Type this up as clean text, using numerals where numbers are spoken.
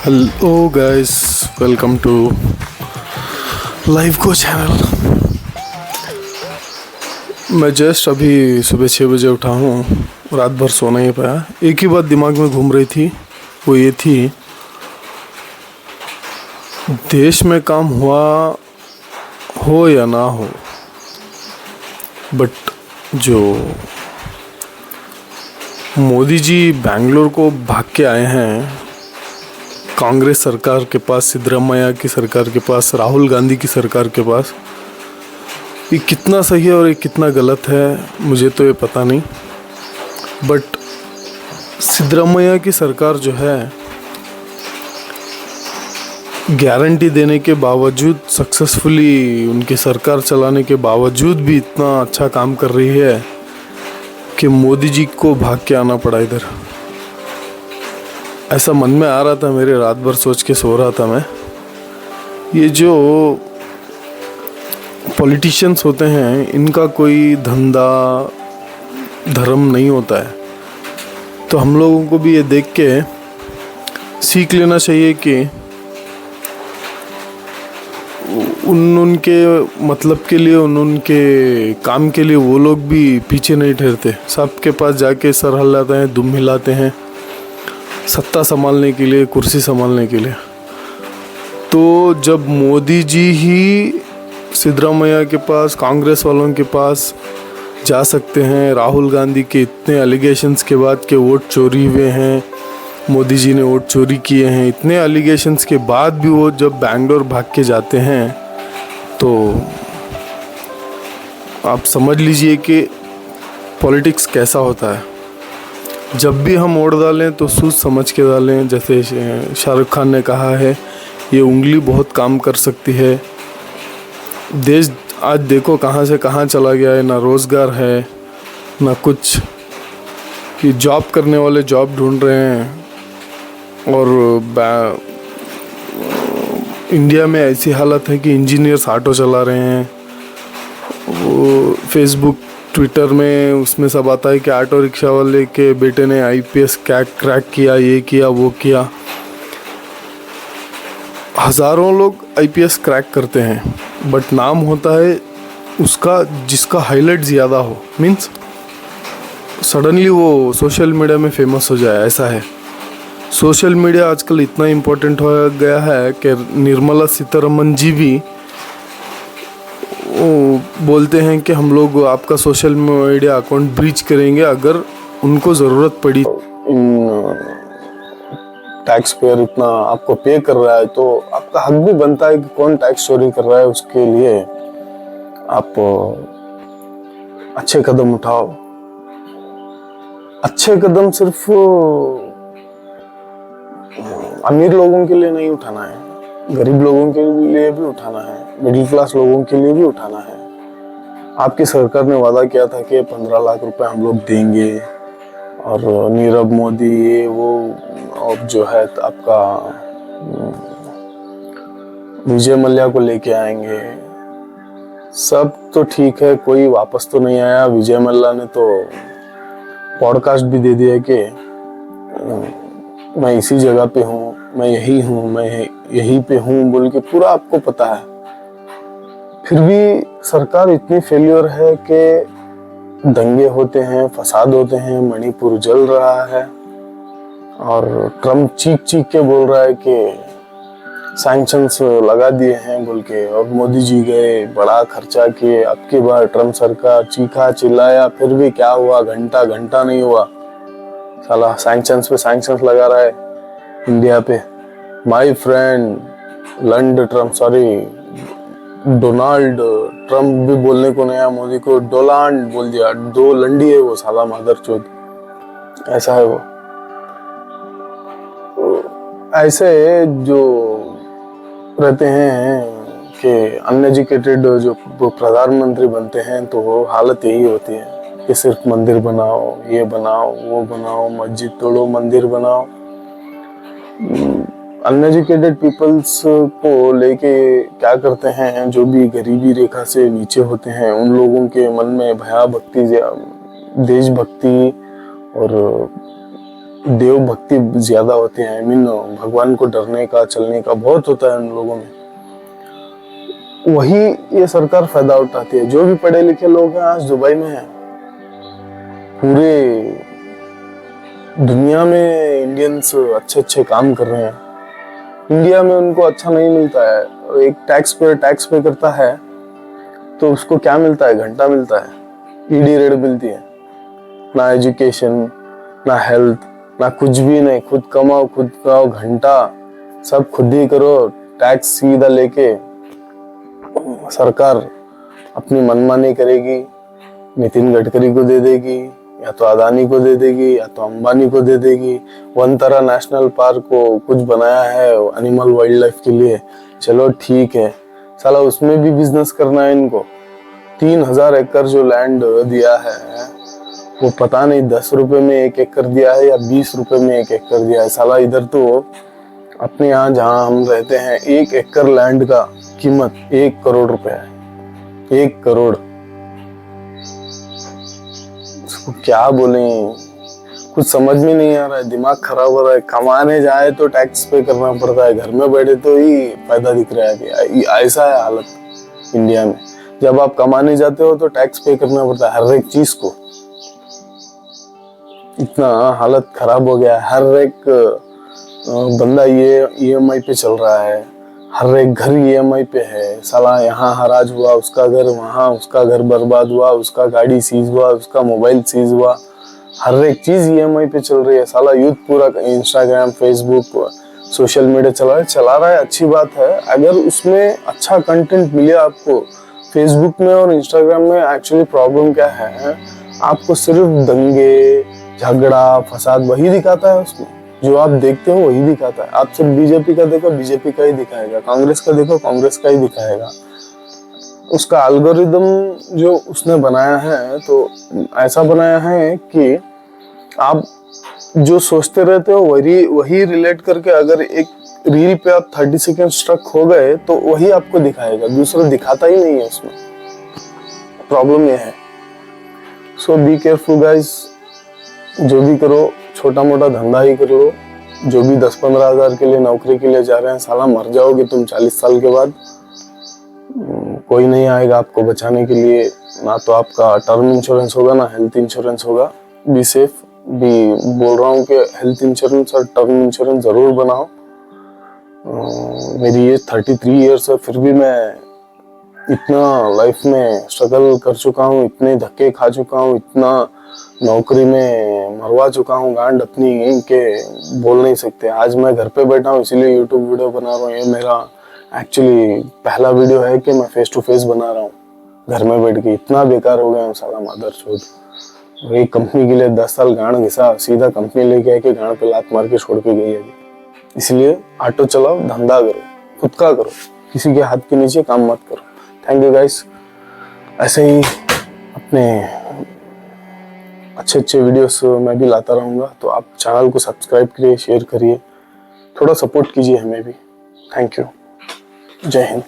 Hello guys, welcome to live को channel. मैं just अभी सुबह 6 बजे उठा हूँ। रात भर सो नहीं पाया। एक ही बात दिमाग में घूम रही थी, वो ये थी, देश में काम हुआ हो या ना हो, बट जो मोदी जी बेंगलोर को भाग के आए हैं, कांग्रेस सरकार के पास, सिद्धरामैया की सरकार के पास, राहुल गांधी की सरकार के पास, ये कितना सही है और ये कितना गलत है मुझे तो ये पता नहीं। बट सिद्धरामैया की सरकार जो है, गारंटी देने के बावजूद, सक्सेसफुली उनकी सरकार चलाने के बावजूद भी इतना अच्छा काम कर रही है कि मोदी जी को भाग के आना पड़ा इधर। ऐसा मन में आ रहा था मेरे, रात भर सोच के सो रहा था मैं। ये जो पॉलिटिशियंस होते हैं, इनका कोई धंधा धर्म नहीं होता है, तो हम लोगों को भी ये देख के सीख लेना चाहिए कि उनके मतलब के लिए, उनके काम के लिए वो लोग भी पीछे नहीं ठहरते। सबके पास जाके सर हिलाते हैं, दुम हिलाते हैं, सत्ता संभालने के लिए, कुर्सी संभालने के लिए। तो जब मोदी जी ही सिद्धरामैया के पास, कांग्रेस वालों के पास जा सकते हैं, राहुल गांधी के इतने एलिगेशंस के बाद के वोट चोरी हुए हैं, मोदी जी ने वोट चोरी किए हैं, इतने एलिगेशंस के बाद भी वो जब बेंगलोर भाग के जाते हैं, तो आप समझ लीजिए कि पॉलिटिक्स कैसा होता है। जब भी हम वोट डालें तो सोच समझ के डालें। जैसे शाहरुख खान ने कहा है, ये उंगली बहुत काम कर सकती है। देश आज देखो कहाँ से कहाँ चला गया है, ना रोज़गार है ना कुछ, कि जॉब करने वाले जॉब ढूंढ रहे हैं। और इंडिया में ऐसी हालत है कि इंजीनियर्स ऑटो चला रहे हैं। वो फेसबुक, ट्विटर में उसमें सब आता है कि ऑटो रिक्शा वाले के बेटे ने आईपीएस क्रैक किया, ये किया, वो किया। हज़ारों लोग आईपीएस क्रैक करते हैं, बट नाम होता है उसका जिसका हाईलाइट ज़्यादा हो, मीन्स सडनली वो सोशल मीडिया में फेमस हो जाए, ऐसा है। सोशल मीडिया आजकल इतना इम्पोर्टेंट हो गया है कि निर्मला सीतारमन जी भी बोलते हैं कि हम लोग आपका सोशल मीडिया अकाउंट ब्रीच करेंगे अगर उनको ज़रूरत पड़ी। टैक्स पेयर इतना आपको पे कर रहा है तो आपका हक भी बनता है कि कौन टैक्स चोरी कर रहा है उसके लिए आप अच्छे कदम उठाओ। अच्छे कदम सिर्फ अमीर लोगों के लिए नहीं उठाना है, गरीब लोगों के लिए भी उठाना है, मिडिल क्लास लोगों के लिए भी उठाना है। आपकी सरकार ने वादा किया था कि 15 लाख रुपए हम लोग देंगे, और नीरव मोदी ये वो, अब जो है आपका विजय मल्ल्या को लेके आएंगे। सब तो ठीक है, कोई वापस तो नहीं आया। विजय मल्ल्या ने तो पॉडकास्ट भी दे दिया कि मैं इसी जगह पे हूँ, मैं यही हूँ, मैं यहीं पे हूँ बोल के पूरा आपको पता है। फिर भी सरकार इतनी फेलियर है कि दंगे होते हैं, फसाद होते हैं, मणिपुर जल रहा है, और ट्रम्प चीख चीख के बोल रहा है कि सैंक्शंस लगा दिए हैं बोल के, और मोदी जी गए, बड़ा खर्चा किए। अब की बार ट्रम्प सरकार चीखा चिल्लाया, फिर भी क्या हुआ? घंटा घंटा नहीं हुआ। साला सैंक्शंस पे सैंक्शंस लगा रहा है इंडिया पे। माय फ्रेंड डोनाल्ड ट्रम्प भी बोलने को नहीं आया, मोदी को डोलांड बोल दिया। दो लंडी है वो साला मादरचोद, ऐसा है वो। ऐसे जो रहते हैं कि अनएजुकेटेड जो प्रधानमंत्री बनते हैं, तो वो हालत यही होती है कि सिर्फ मंदिर बनाओ, ये बनाओ, वो बनाओ, मस्जिद तोड़ो, मंदिर बनाओ। अनएजुकेटेड पीपल्स को लेके क्या करते हैं, जो भी गरीबी रेखा से नीचे होते हैं, उन लोगों के मन में भया भक्ति, देशभक्ति और देव भक्ति ज्यादा होती है। भगवान को डरने का चलने का बहुत होता है उन लोगों में। वही ये सरकार फायदा उठाती है। जो भी पढ़े लिखे लोग हैं आज दुबई में हैं, पूरे दुनिया में इंडियंस अच्छे अच्छे काम कर रहे हैं। इंडिया में उनको अच्छा नहीं मिलता है। एक टैक्स पे करता है तो उसको क्या मिलता है? घंटा मिलता है, ईडी रेड मिलती है। ना एजुकेशन, ना हेल्थ, ना कुछ भी नहीं। खुद कमाओ, खुद खाओ, घंटा सब खुद ही करो। टैक्स सीधा लेके सरकार अपनी मनमानी करेगी। नितिन गडकरी को दे देगी, या तो अदानी को दे देगी, या तो अंबानी को दे देगी। वनतारा नेशनल पार्क को कुछ बनाया है एनिमल वाइल्ड लाइफ के लिए, चलो ठीक है, साला उसमें भी बिजनेस करना है इनको। 3000 एकड़ जो लैंड दिया है वो पता नहीं 10 रुपए में 1 एकड़ दिया है या 20 रुपए में 1 एकड़ दिया है। साला इधर तो अपने यहाँ जहाँ हम रहते हैं 1 एकड़ लैंड का कीमत 1 करोड़ रुपए है। 1 करोड़। उसको क्या बोले, कुछ समझ में नहीं आ रहा है। दिमाग खराब हो रहा है। कमाने जाए तो टैक्स पे करना पड़ता है, घर में बैठे तो ही फायदा दिख रहा है। ऐसा है हालत इंडिया में। जब आप कमाने जाते हो तो टैक्स पे करना पड़ता है हर एक चीज को। इतना हालत खराब हो गया है। हर एक बंदा ये EMI पे चल रहा है। हर एक घर EMI पे है। साला यहाँ हराज हुआ, उसका घर वहाँ, उसका घर बर्बाद हुआ, उसका गाड़ी सीज हुआ, उसका मोबाइल सीज हुआ। हर एक चीज EMI पे चल रही है। साला यूथ पूरा इंस्टाग्राम, फेसबुक, सोशल मीडिया चला रहा है। अच्छी बात है अगर उसमें अच्छा कंटेंट मिले आपको। फेसबुक में और इंस्टाग्राम में एक्चुअली प्रॉब्लम क्या है, आपको सिर्फ दंगे, झगड़ा, फसाद वही दिखाता है उसमें। जो आप देखते हो वही दिखाता है। आप सिर्फ बीजेपी का देखो, बीजेपी का ही दिखाएगा। कांग्रेस का देखो, कांग्रेस का ही दिखाएगा। उसका एल्गोरिदम जो उसने बनाया है तो ऐसा बनाया है कि आप जो सोचते रहते हो वही रिलेट करके अगर एक रील पे आप 30 सेकेंड स्ट्रक हो गए तो वही आपको दिखाएगा, दूसरा दिखाता ही नहीं है उसमें। प्रॉब्लम ये है। सो बी केयरफुल गाइस। जो भी करो छोटा मोटा धंधा ही कर लो। जो भी 10-15 हजार के लिए नौकरी के लिए जा रहे हैं, साला मर जाओगे तुम 40 साल के बाद। कोई नहीं आएगा आपको बचाने के लिए। ना तो आपका टर्म इंश्योरेंस होगा, ना हेल्थ इंश्योरेंस होगा। Be safe. भी बोल रहा हूँ कि हेल्थ इंश्योरेंस और टर्म इंश्योरेंस जरूर बनाओ। मेरी एज 33 ईयर्स है, फिर भी मैं इतना लाइफ में स्ट्रगल कर चुका हूँ, इतने धक्के खा चुका हूँ, इतना नौकरी में मरवा चुका हूँ गांड अपनी के बोल नहीं सकते। आज मैं घर पे बैठा हूँ इसीलिए यूट्यूब वीडियो बना रहा हूँ। ये मेरा एक्चुअली पहला वीडियो है कि मैं फेस टू फेस बना रहा हूँ घर में बैठ के। इतना बेकार हो गया हूँ साला मादरचोद। एक कंपनी के लिए 10 साल गांड घिसा, सीधा कंपनी लेके आके गांड पे लात मार के छोड़ के गई है। इसलिए ऑटो चलाओ, धंधा करो, खुद का करो, किसी के हाथ के नीचे काम मत करो। Thank you guys. ऐसे ही अपने अच्छे वीडियोस मैं भी लाता रहूँगा, तो आप चैनल को सब्सक्राइब करिए, शेयर करिए, थोड़ा सपोर्ट कीजिए हमें भी। Thank you. जय हिंद।